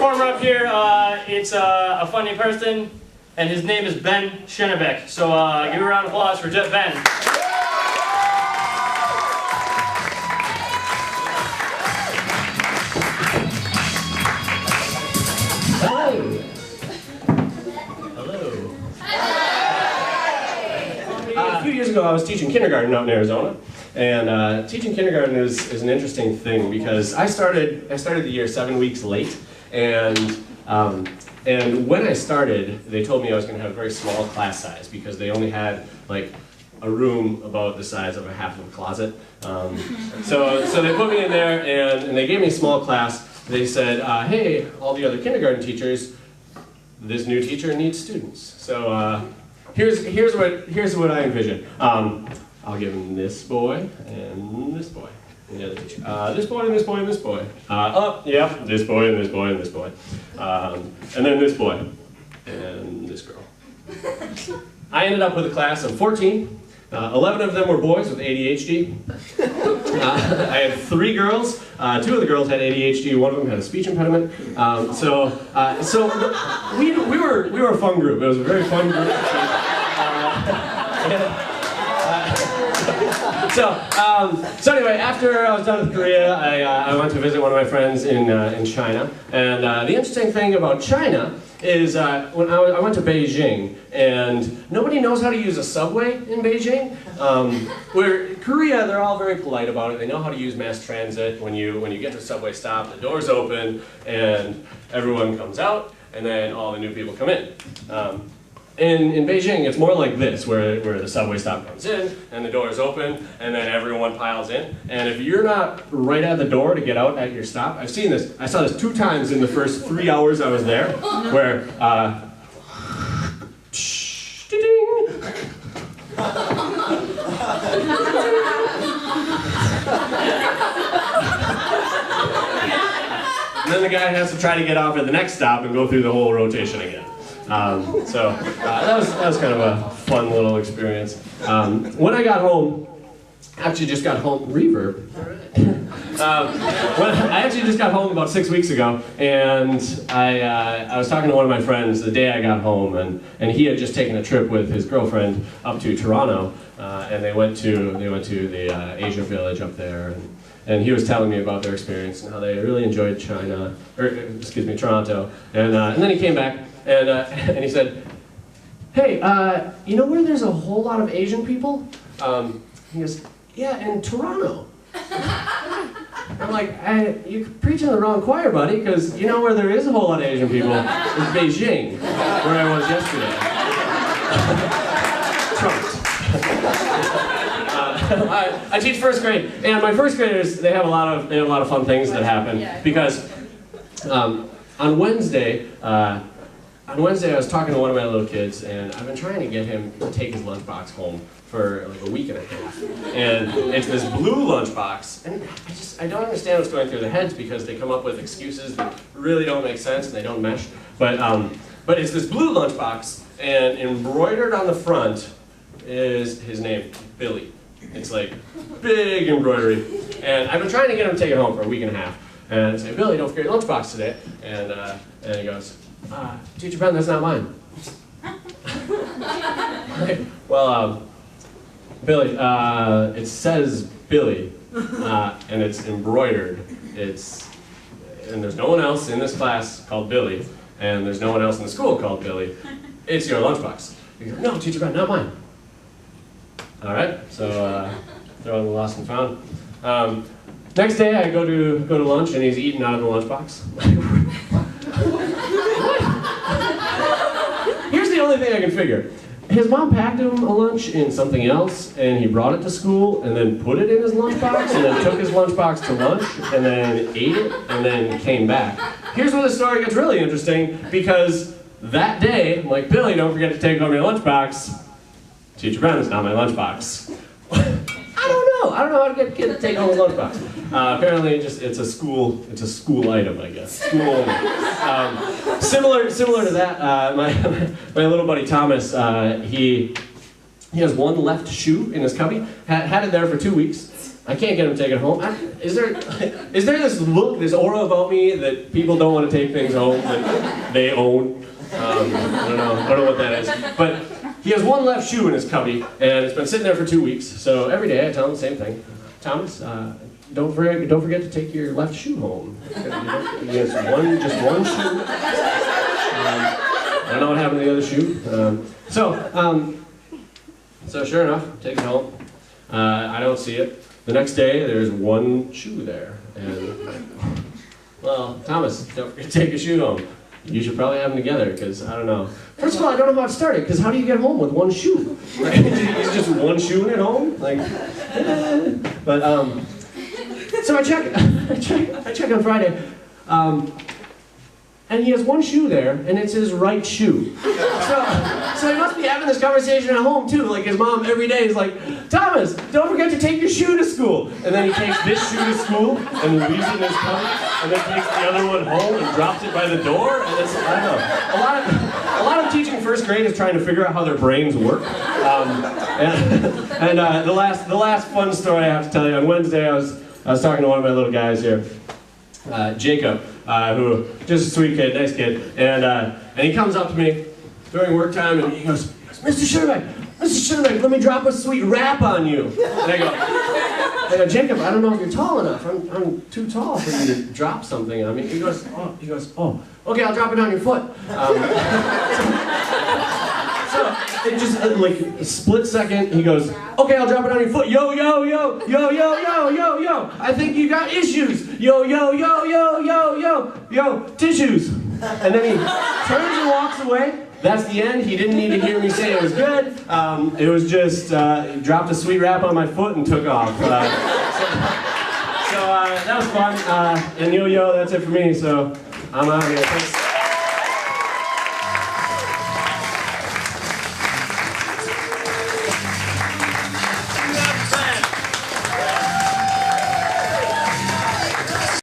performer up here, it's a funny person, and his name is Ben Schoenebeck. So give a round of applause for Ben. Hello. Hello. A few years ago, I was teaching kindergarten out in Arizona. And teaching kindergarten is an interesting thing because I started the year 7 weeks late, and when I started, they told me I was going to have a very small class size because they only had like a room about the size of a half of a closet. So they put me in there and they gave me a small class. They said, hey, all the other kindergarten teachers, this new teacher needs students. So here's what I envision. I'll give him this boy and this boy. And the other teacher. This boy and this boy and this boy. Yeah, this boy and this boy and this boy. And then this boy and this girl. I ended up with a class of 14. 11 of them were boys with ADHD. I had 3 girls. 2 of the girls had ADHD. 1 of them had a speech impediment. So we were a fun group. It was a very fun group. So anyway, after I was done with Korea, I went to visit one of my friends in China. And the interesting thing about China is when I went to Beijing, and nobody knows how to use a subway in Beijing. Where Korea, they're all very polite about it. They know how to use mass transit. When you get to a subway stop, the doors open, and everyone comes out, and then all the new people come in. In Beijing, it's more like this, where the subway stop comes in, and the doors open, and then everyone piles in. And if you're not right at the door to get out at your stop, I've seen this. I saw this 2 times in the first 3 hours I was there, where, ding. And then the guy has to try to get off at the next stop and go through the whole rotation again. That was kind of a fun little experience. When I got home, actually just got home, reverb. I actually just got home about 6 weeks ago, and I was talking to one of my friends the day I got home, and he had just taken a trip with his girlfriend up to Toronto, and they went to the Asia Village up there, and he was telling me about their experience and how they really enjoyed Toronto, and then he came back. And he said, hey, you know where there's a whole lot of Asian people? He goes, yeah, in Toronto. I'm like, you're preaching the wrong choir, buddy, because you know where there is a whole lot of Asian people is Beijing, where I was yesterday. I teach first grade, and my first graders, they have a lot of fun things that happen, because on Wednesday, I was talking to one of my little kids, and I've been trying to get him to take his lunchbox home for like a week and a half. And it's this blue lunchbox, and I don't understand what's going through their heads because they come up with excuses that really don't make sense and they don't mesh. But it's this blue lunchbox, and embroidered on the front is his name, Billy. It's like big embroidery. And I've been trying to get him to take it home for a week and a half. And I say, Billy, don't forget your lunchbox today. And he goes, Teacher Ben, that's not mine. Well, Billy, it says Billy, and it's embroidered. And there's no one else in this class called Billy, and there's no one else in the school called Billy. It's your lunchbox. He goes, no, Teacher Ben, not mine. All right, so throw in the lost and found. Next day, I go to lunch, and he's eating out of the lunchbox. Here's the only thing I can figure. His mom packed him a lunch in something else, and he brought it to school, and then put it in his lunchbox, and then took his lunchbox to lunch, and then ate it, and then came back. Here's where the story gets really interesting, because that day, I'm like, Billy, don't forget to take home your lunchbox. Teacher Ben, it's not my lunchbox. I don't know how to get a kid to take home his lunchbox. Apparently, it's a school item, I guess. School. Similar to that, my little buddy Thomas, he has one left shoe in his cubby. Had it there for 2 weeks, I can't get him taken home. Is there this look, this aura about me that people don't want to take things home that they own? I don't know what that is. But he has one left shoe in his cubby, and it's been sitting there for 2 weeks. So every day I tell him the same thing. Thomas, don't forget to take your left shoe home. He has just one shoe. I don't know what happened to the other shoe. So sure enough, take it home. I don't see it. The next day, there's one shoe there. And, well, Thomas, don't forget to take your shoe home. You should probably have them together, because I don't know. First of all, I don't know how it started, because how do you get home with one shoe? Right? Is just one shoe at home? Like, but, so I check on Friday, and he has one shoe there, and it's his right shoe. So he must be having this conversation at home too. Like his mom every day is like, Thomas, don't forget to take your shoe to school. And then he takes this shoe to school and leaves it in his cupboard, and then takes the other one home and drops it by the door. And it's, I don't know. A lot of teaching first grade is trying to figure out how their brains work. The last fun story I have to tell you. On Wednesday, I was talking to one of my little guys here, Jacob, who just a sweet kid, nice kid, and he comes up to me during work time and he goes, Mr. Schoenebeck, let me drop a sweet rap on you. And I go, Jacob, I don't know if you're tall enough. I'm too tall for you to drop something on me. He goes, oh, okay, I'll drop it on your foot. So it just like a split second, he goes, okay, I'll drop it on your foot. Yo, yo, yo, yo, yo, yo, yo, yo. I think you got issues. Yo, yo, yo, yo, yo, yo, yo, tissues. And then he turns and walks away. That's the end. He didn't need to hear me say it was good. It was just, he dropped a sweet rap on my foot and took off. So that was fun. And yo, yo, that's it for me. So I'm out of here. Thanks.